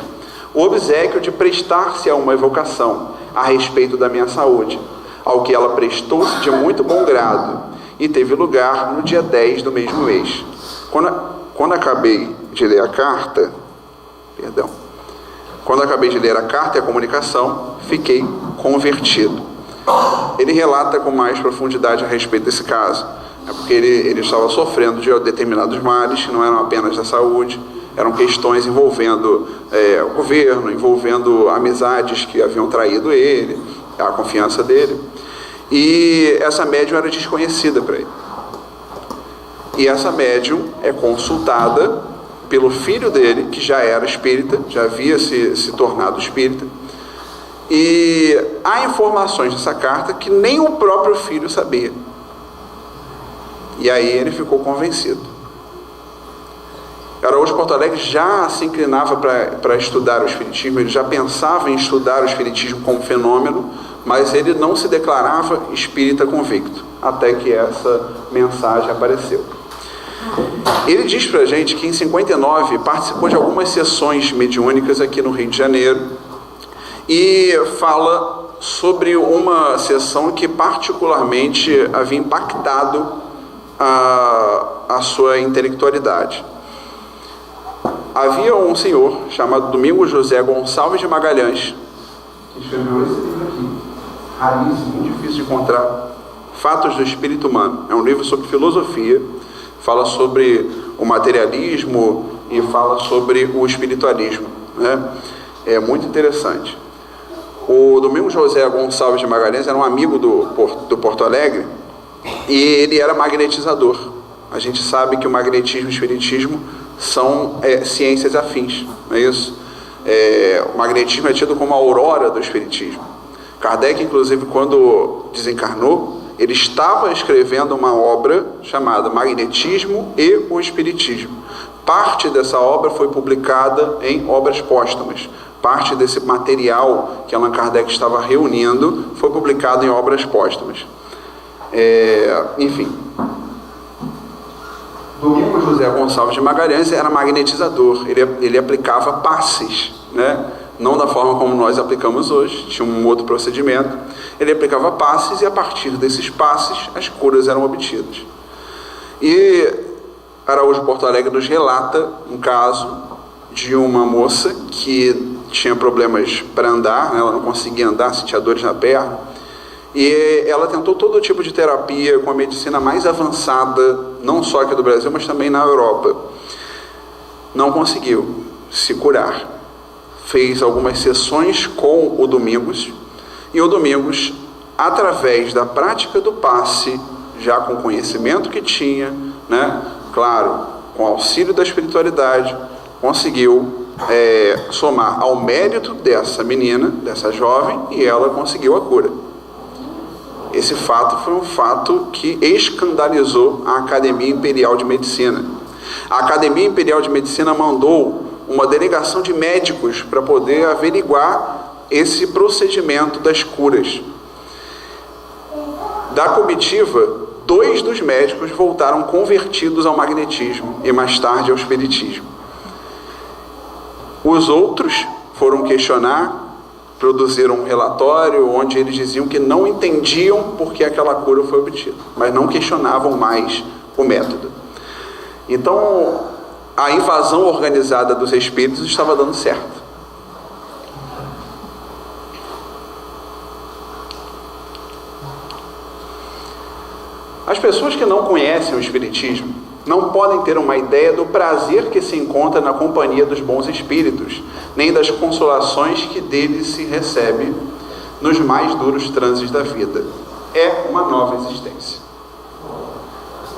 o obséquio de prestar-se a uma evocação a respeito da minha saúde, ao que ela prestou-se de muito bom grado, e teve lugar no dia 10 do mesmo mês. Quando acabei de ler a carta, quando acabei de ler a carta e a comunicação, fiquei convertido. Ele relata com mais profundidade a respeito desse caso. É porque ele estava sofrendo de determinados males, que não eram apenas da saúde, eram questões envolvendo o governo, envolvendo amizades que haviam traído ele, a confiança dele. E essa médium era desconhecida para ele. E essa médium é consultada pelo filho dele, que já era espírita, já havia se tornado espírita. E há informações nessa carta que nem o próprio filho sabia. E aí ele ficou convencido. Araújo Porto Alegre já se inclinava para estudar o espiritismo, ele já pensava em estudar o espiritismo como fenômeno, mas ele não se declarava espírita convicto, até que essa mensagem apareceu. Ele diz para a gente que em 59 participou de algumas sessões mediúnicas aqui no Rio de Janeiro e fala sobre uma sessão que particularmente havia impactado a sua intelectualidade. Havia um senhor chamado Domingos José Gonçalves de Magalhães, que escreveu esse livro aqui, raríssimo, muito difícil de encontrar, Fatos do Espírito Humano. É um livro sobre filosofia, fala sobre o materialismo e fala sobre o espiritualismo, né? É muito interessante. O Domingos José Gonçalves de Magalhães era um amigo do Porto Alegre e ele era magnetizador. A gente sabe que o magnetismo e o espiritismo são ciências afins, não é isso? O magnetismo é tido como a aurora do espiritismo. Kardec, inclusive, quando desencarnou, ele estava escrevendo uma obra chamada Magnetismo e o Espiritismo. Parte dessa obra foi publicada em obras póstumas. Parte desse material que Allan Kardec estava reunindo foi publicado em obras póstumas. Enfim. Domingos José Gonçalves de Magalhães era magnetizador. Ele aplicava passes, né? Não da forma como nós aplicamos hoje, tinha um outro procedimento. Ele aplicava passes e a partir desses passes as curas eram obtidas. E Araújo Porto Alegre nos relata um caso de uma moça que tinha problemas para andar, né? Ela não conseguia andar, sentia dores na perna, e ela tentou todo tipo de terapia com a medicina mais avançada, não só aqui do Brasil, mas também na Europa. Não conseguiu se curar. Fez algumas sessões com o Domingos, e o Domingos, através da prática do passe, já com o conhecimento que tinha, né, claro, com o auxílio da espiritualidade, conseguiu somar ao mérito dessa menina, dessa jovem, e ela conseguiu a cura. Esse fato foi um fato que escandalizou a Academia Imperial de Medicina. A Academia Imperial de Medicina mandou uma delegação de médicos para poder averiguar esse procedimento das curas. Da comitiva, 2 dos médicos voltaram convertidos ao magnetismo e mais tarde ao espiritismo. Os outros foram questionar, produziram um relatório onde eles diziam que não entendiam por que aquela cura foi obtida, mas não questionavam mais o método. Então, a invasão organizada dos espíritos estava dando certo. As pessoas que não conhecem o espiritismo não podem ter uma ideia do prazer que se encontra na companhia dos bons espíritos, nem das consolações que deles se recebe nos mais duros trânsitos da vida. É uma nova existência.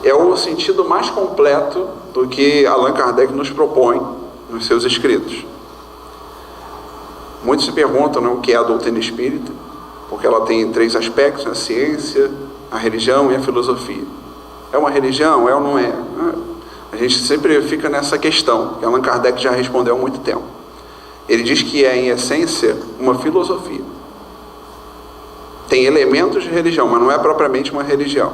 É o sentido mais completo do que Allan Kardec nos propõe nos seus escritos. Muitos se perguntam, né, o que é a doutrina espírita, porque ela tem 3 aspectos: a ciência, a religião e a filosofia. É uma religião? É ou não é? A gente sempre fica nessa questão, que Allan Kardec já respondeu há muito tempo. Ele diz que é, em essência, uma filosofia. Tem elementos de religião, mas não é propriamente uma religião.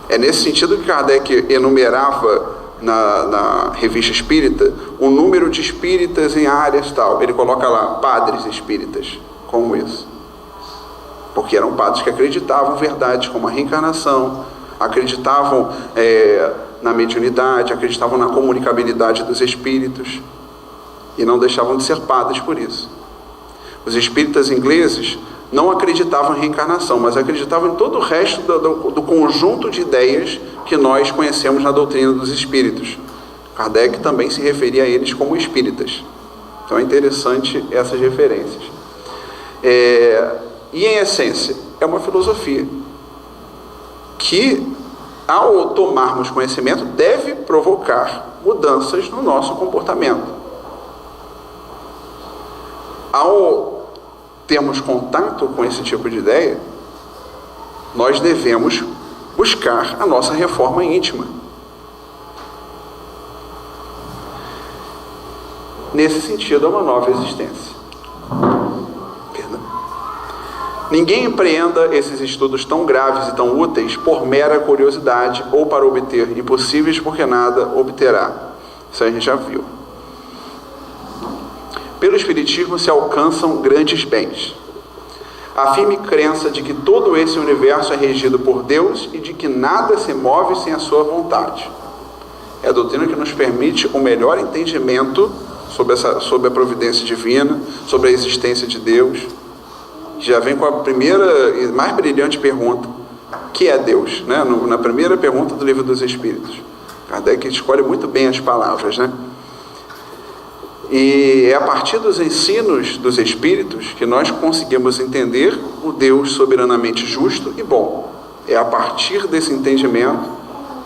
É nesse sentido que Kardec enumerava na revista espírita o número de espíritas em áreas tal. Ele coloca lá padres espíritas, como isso. porque eram padres que acreditavam verdades como a reencarnação, acreditavam na mediunidade, acreditavam na comunicabilidade dos espíritos, e não deixavam de ser padres por isso. Os espíritas ingleses não acreditavam em reencarnação, mas acreditavam em todo o resto do conjunto de ideias que nós conhecemos na doutrina dos espíritos. Kardec também se referia a eles como espíritas. Então é interessante essas referências. E em essência, é uma filosofia que, ao tomarmos conhecimento, deve provocar mudanças no nosso comportamento. Ao termos contato com esse tipo de ideia, nós devemos buscar a nossa reforma íntima. Nesse sentido, é uma nova existência. Perdão. Ninguém empreenda esses estudos tão graves e tão úteis por mera curiosidade ou para obter impossíveis, porque nada obterá. Isso a gente já viu. Pelo Espiritismo se alcançam grandes bens. A firme crença de que todo esse universo é regido por Deus e de que nada se move sem a sua vontade. É a doutrina que nos permite um melhor entendimento sobre a providência divina, sobre a existência de Deus. Já vem com a primeira e mais brilhante pergunta: o que é Deus? Né? Na primeira pergunta do Livro dos Espíritos. Kardec escolhe muito bem as palavras, né? E é a partir dos ensinos dos Espíritos que nós conseguimos entender o Deus soberanamente justo e bom. É a partir desse entendimento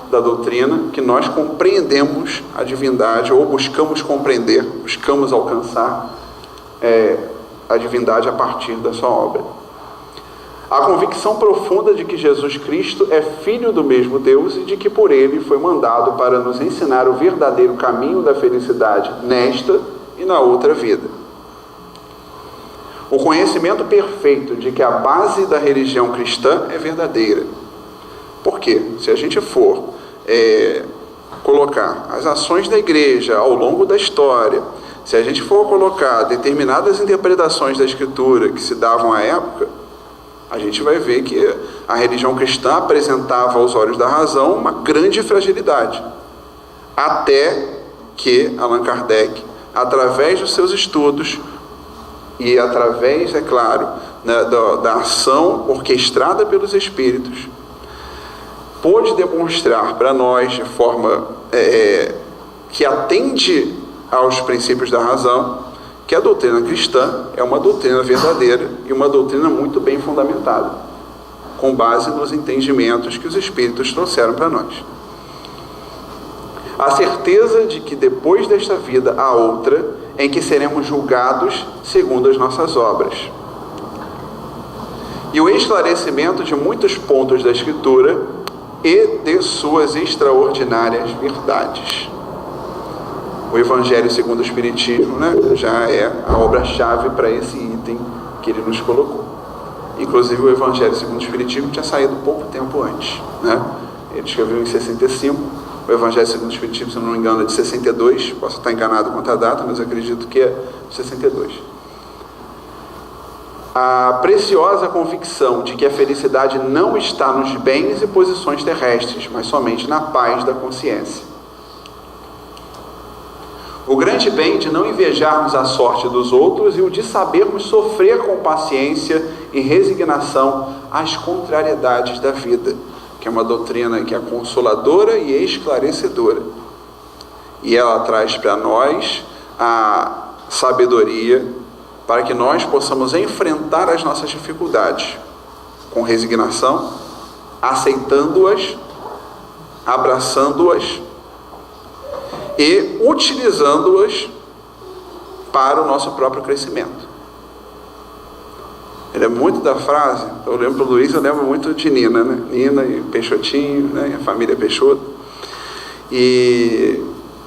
da doutrina que nós compreendemos a divindade, ou buscamos compreender, buscamos alcançar a divindade a partir da sua obra. A convicção profunda de que Jesus Cristo é Filho do mesmo Deus e de que por Ele foi mandado para nos ensinar o verdadeiro caminho da felicidade nesta e na outra vida. O conhecimento perfeito de que a base da religião cristã é verdadeira. Por quê? Se a gente for colocar as ações da igreja ao longo da história, se a gente for colocar determinadas interpretações da Escritura que se davam à época, a gente vai ver que a religião cristã apresentava aos olhos da razão uma grande fragilidade. Até que Allan Kardec, através dos seus estudos e através, é claro, da ação orquestrada pelos Espíritos, pôde demonstrar para nós de forma que atende aos princípios da razão, que a doutrina cristã é uma doutrina verdadeira e uma doutrina muito bem fundamentada, com base nos entendimentos que os Espíritos trouxeram para nós. A certeza de que depois desta vida há outra, em que seremos julgados segundo as nossas obras. E o esclarecimento de muitos pontos da Escritura e de suas extraordinárias verdades. O Evangelho segundo o Espiritismo, né, já é a obra-chave para esse item que ele nos colocou. Inclusive o Evangelho segundo o Espiritismo tinha saído pouco tempo antes, né? Ele escreveu em 65, o Evangelho segundo o Espiritismo, se não me engano, é de 62, posso estar enganado quanto à data, mas acredito que é 62. A preciosa convicção de que a felicidade não está nos bens e posições terrestres, mas somente na paz da consciência. O grande bem de não invejarmos a sorte dos outros e o de sabermos sofrer com paciência e resignação as contrariedades da vida, que é uma doutrina que é consoladora e esclarecedora. E ela traz para nós a sabedoria para que nós possamos enfrentar as nossas dificuldades com resignação, aceitando-as, abraçando-as e utilizando-as para o nosso próprio crescimento. Ele é muito da frase, eu lembro do Luiz, eu lembro muito de Nina, né? Nina e Peixotinho, né? A família Peixoto. E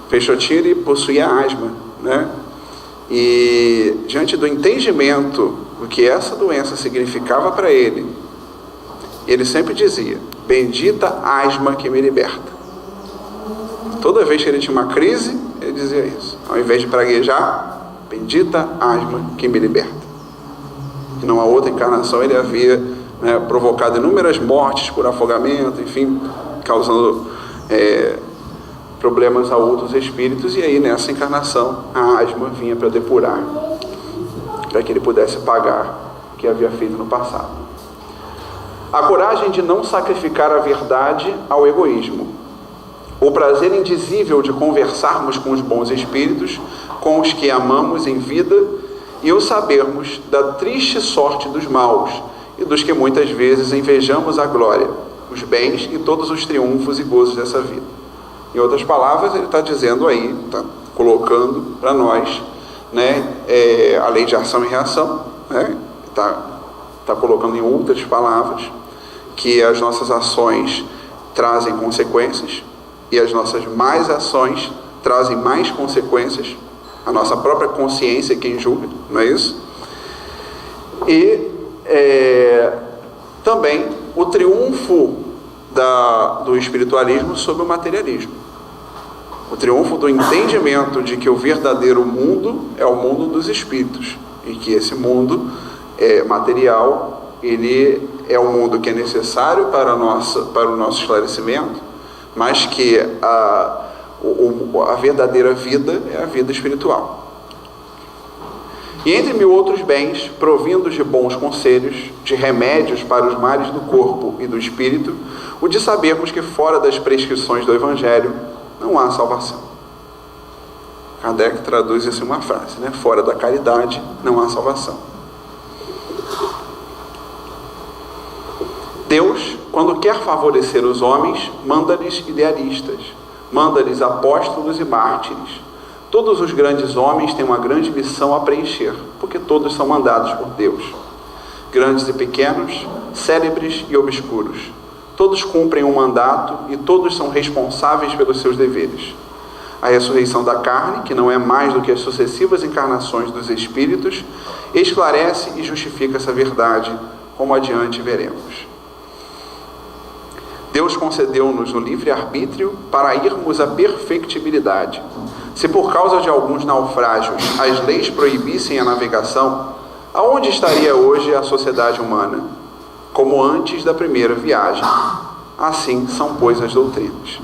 Peixotinho, ele possuía asma, né? E diante do entendimento do que essa doença significava para ele, ele sempre dizia: bendita asma que me liberta. Toda vez que ele tinha uma crise, ele dizia isso. Ao invés de praguejar, bendita asma que me liberta. E numa outra encarnação ele havia né, provocado inúmeras mortes por afogamento, enfim, causando problemas a outros espíritos, e aí nessa encarnação a asma vinha para depurar, para que ele pudesse pagar o que havia feito no passado. A coragem de não sacrificar a verdade ao egoísmo, o prazer indizível de conversarmos com os bons espíritos, com os que amamos em vida, e o sabermos da triste sorte dos maus e dos que muitas vezes invejamos a glória, os bens e todos os triunfos e gozos dessa vida. Em outras palavras, ele está dizendo aí, está colocando para nós, né, a lei de ação e reação, né, está colocando em outras palavras que as nossas ações trazem consequências e as nossas más ações trazem mais consequências. A nossa própria consciência é quem julga, não é isso? E também o triunfo do espiritualismo sobre o materialismo. O triunfo do entendimento de que o verdadeiro mundo é o mundo dos espíritos e que esse mundo material, ele é um mundo que é necessário para o nosso esclarecimento, mas que a verdadeira vida é a vida espiritual. E entre mil outros bens, provindos de bons conselhos, de remédios para os males do corpo e do espírito, o de sabermos que fora das prescrições do Evangelho não há salvação. Kardec traduz isso em uma frase, né? Fora da caridade não há salvação. Deus, quando quer favorecer os homens, manda-lhes idealistas, manda-lhes apóstolos e mártires. Todos os grandes homens têm uma grande missão a preencher, porque todos são mandados por Deus. Grandes e pequenos, célebres e obscuros. Todos cumprem um mandato e todos são responsáveis pelos seus deveres. A ressurreição da carne, que não é mais do que as sucessivas encarnações dos espíritos, esclarece e justifica essa verdade, como adiante veremos. Deus concedeu-nos o livre-arbítrio para irmos à perfectibilidade. Se por causa de alguns naufrágios as leis proibissem a navegação, aonde estaria hoje a sociedade humana? Como antes da primeira viagem. Assim são, pois, as doutrinas.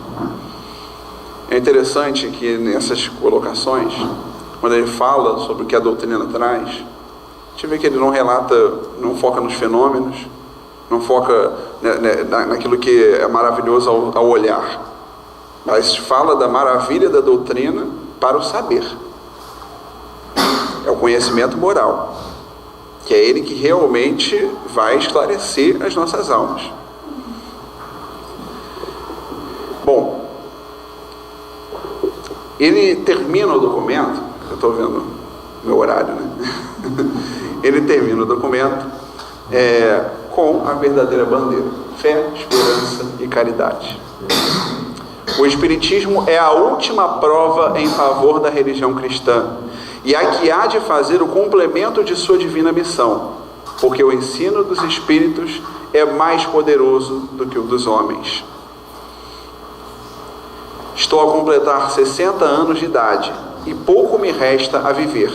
É interessante que nessas colocações, quando ele fala sobre o que a doutrina traz, a gente vê que ele não relata, não foca nos fenômenos, não foca naquilo que é maravilhoso ao olhar, mas fala da maravilha da doutrina para o saber. É o conhecimento moral, que é ele que realmente vai esclarecer as nossas almas. Bom, ele termina o documento, eu estou vendo meu horário, né? Ele termina o documento com a verdadeira bandeira: fé, esperança e caridade. O Espiritismo é a última prova em favor da religião cristã e a que há de fazer o complemento de sua divina missão, porque o ensino dos Espíritos é mais poderoso do que o dos homens. Estou a completar 60 anos de idade e pouco me resta a viver.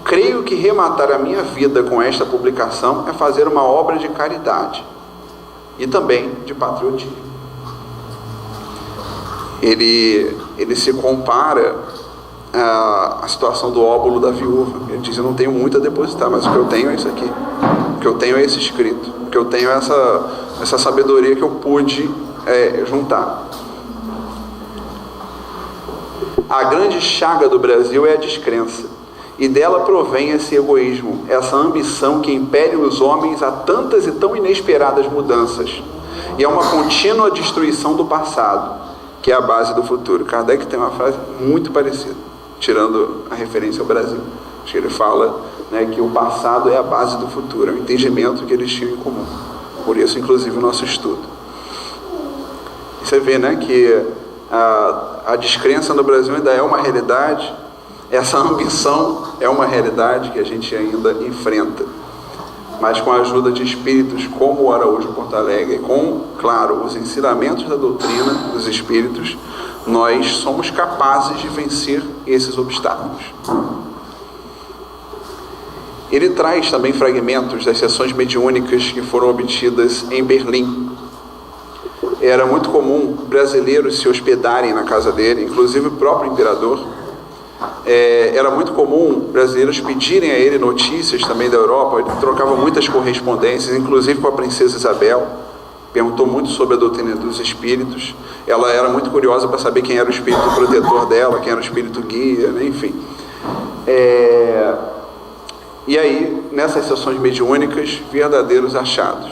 Creio que rematar a minha vida com esta publicação é fazer uma obra de caridade e também de patriotismo. Ele se compara à situação do óbolo da viúva. Ele diz: eu não tenho muito a depositar, mas o que eu tenho é isso aqui. O que eu tenho é esse escrito. O que eu tenho é essa sabedoria que eu pude juntar. A grande chaga do Brasil é a descrença. E dela provém esse egoísmo, essa ambição que impele os homens a tantas e tão inesperadas mudanças. E é uma contínua destruição do passado, que é a base do futuro. Kardec tem uma frase muito parecida, tirando a referência ao Brasil. Acho que ele fala, né, que o passado é a base do futuro, é o entendimento que eles tinham em comum. Por isso, inclusive, o nosso estudo. E você vê, né, que a descrença no Brasil ainda é uma realidade. Essa ambição é uma realidade que a gente ainda enfrenta. Mas com a ajuda de espíritos como o Araújo Porto Alegre, com, claro, os ensinamentos da doutrina dos espíritos, nós somos capazes de vencer esses obstáculos. Ele traz também fragmentos das sessões mediúnicas que foram obtidas em Berlim. Era muito comum brasileiros se hospedarem na casa dele, inclusive o próprio imperador. Era muito comum brasileiros pedirem a ele notícias também da Europa. Ele trocava muitas correspondências, inclusive com a princesa Isabel. Perguntou muito sobre a doutrina dos espíritos. Ela era muito curiosa para saber quem era o espírito protetor dela, quem era o espírito guia, né? Enfim. E aí, nessas sessões mediúnicas, verdadeiros achados.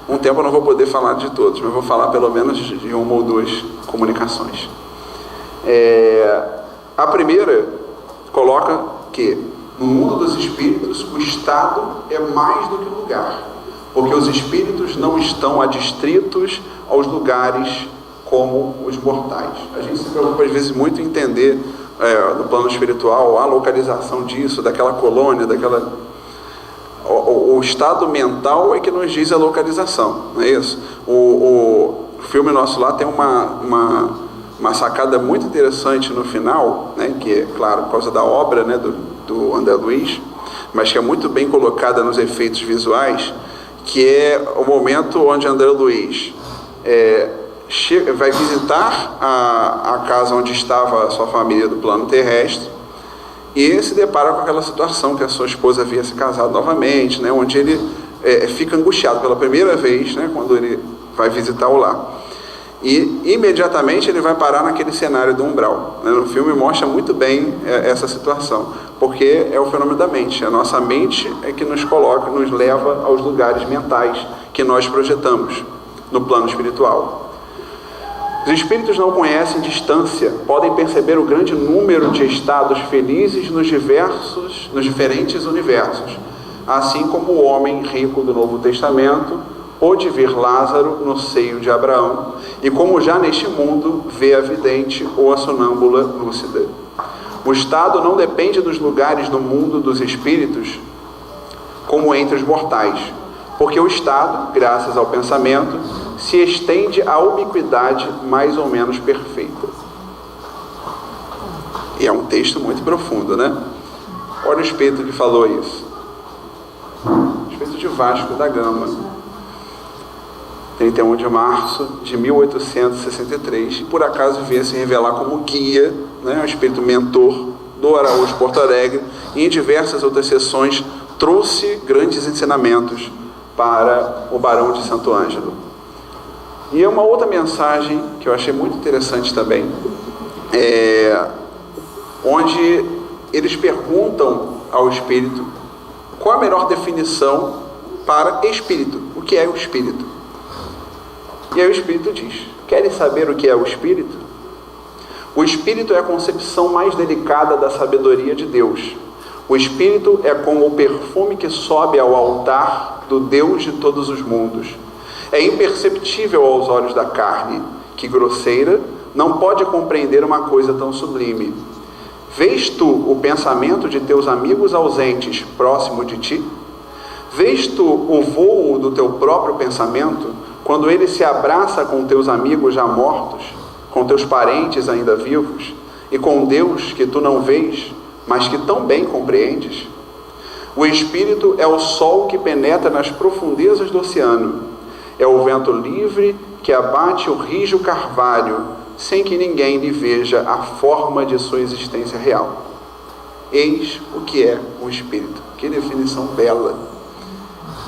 Um tempo eu não vou poder falar de todos, mas vou falar pelo menos de uma ou duas comunicações. A primeira coloca que no mundo dos espíritos o estado é mais do que o lugar, porque os espíritos não estão adstritos aos lugares como os mortais. A gente se preocupa às vezes muito em entender no plano espiritual a localização disso, daquela colônia, daquela... O estado mental é que nos diz a localização, não é isso? O filme nosso lá tem uma sacada muito interessante no final, né, que é, claro, por causa da obra, né, do André Luiz, mas que é muito bem colocada nos efeitos visuais, que é o momento onde André Luiz vai visitar a casa onde estava a sua família do plano terrestre e se depara com aquela situação que a sua esposa havia se casado novamente, né, onde ele fica angustiado pela primeira vez, né, quando ele vai visitá-lo lá. E imediatamente ele vai parar naquele cenário do umbral, né? No filme mostra muito bem essa situação, porque é o fenômeno da mente. A nossa mente é que nos coloca, nos leva aos lugares mentais que nós projetamos no plano espiritual. Os espíritos não conhecem distância, podem perceber o grande número de estados felizes nos diferentes universos, assim como o homem rico do Novo Testamento pôde ver Lázaro no seio de Abraão, e como já neste mundo vê a vidente ou a sonâmbula lúcida. O estado não depende dos lugares no mundo dos espíritos, como entre os mortais, porque o estado, graças ao pensamento, se estende à ubiquidade mais ou menos perfeita. E é um texto muito profundo, né? Olha o espírito que falou isso. O espírito de Vasco da Gama. 31 de março de 1863, e por acaso veio se revelar como guia, né, o espírito mentor do Araújo Porto Alegre, e em diversas outras sessões trouxe grandes ensinamentos para o Barão de Santo Ângelo. E é uma outra mensagem que eu achei muito interessante também, onde eles perguntam ao espírito qual a melhor definição para espírito. O que é o espírito? E aí o espírito diz: querem saber o que é o espírito? O espírito é a concepção mais delicada da sabedoria de Deus. O espírito é como o perfume que sobe ao altar do Deus de todos os mundos. É imperceptível aos olhos da carne, que grosseira não pode compreender uma coisa tão sublime. Vês tu o pensamento de teus amigos ausentes próximo de ti? Vês tu o vôo do teu próprio pensamento, quando ele se abraça com teus amigos já mortos, com teus parentes ainda vivos, e com Deus que tu não vês, mas que tão bem compreendes? O espírito é o sol que penetra nas profundezas do oceano. É o vento livre que abate o rijo carvalho, sem que ninguém lhe veja a forma de sua existência real. Eis o que é o espírito. Que definição bela!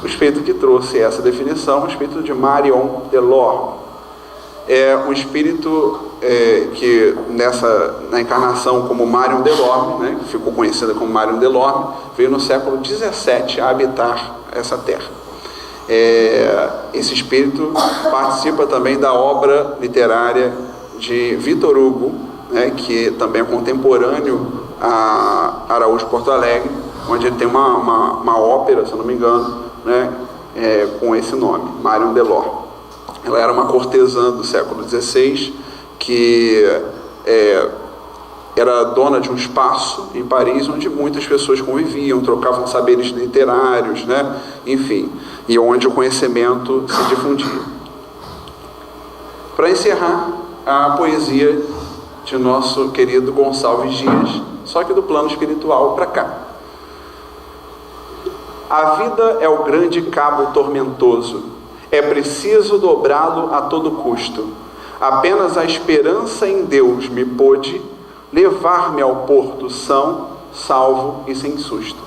O espírito que trouxe essa definição, o espírito de Marion Delorme. É um espírito que na encarnação como Marion Delorme, né, que ficou conhecida como Marion Delorme, veio no século XVII a habitar essa terra. Esse espírito participa também da obra literária de Victor Hugo, né, que também é contemporâneo a Araújo Porto Alegre, onde ele tem uma ópera, se eu não me engano, né, com esse nome, Marion Delorme. Ela era uma cortesã do século XVI que era dona de um espaço em Paris onde muitas pessoas conviviam, trocavam saberes literários, né, enfim, e onde o conhecimento se difundia. Para encerrar, a poesia de nosso querido Gonçalves Dias, só que do plano espiritual para cá. A vida é o grande cabo tormentoso. É preciso dobrá-lo a todo custo. Apenas a esperança em Deus me pôde levar-me ao porto são, salvo e sem susto.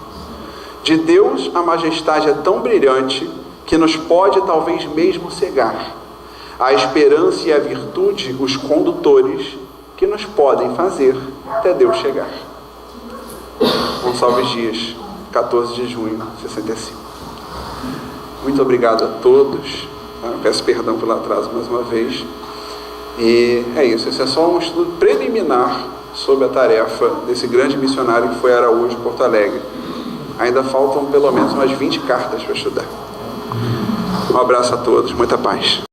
De Deus a majestade é tão brilhante que nos pode talvez mesmo cegar. A esperança e a virtude, os condutores que nos podem fazer até Deus chegar. Gonçalves Dias, 14 de junho de 65. Muito obrigado a todos. Peço perdão pelo atraso mais uma vez. E é isso. Esse é só um estudo preliminar sobre a tarefa desse grande missionário que foi a Araújo, Porto Alegre. Ainda faltam pelo menos umas 20 cartas para estudar. Um abraço a todos. Muita paz.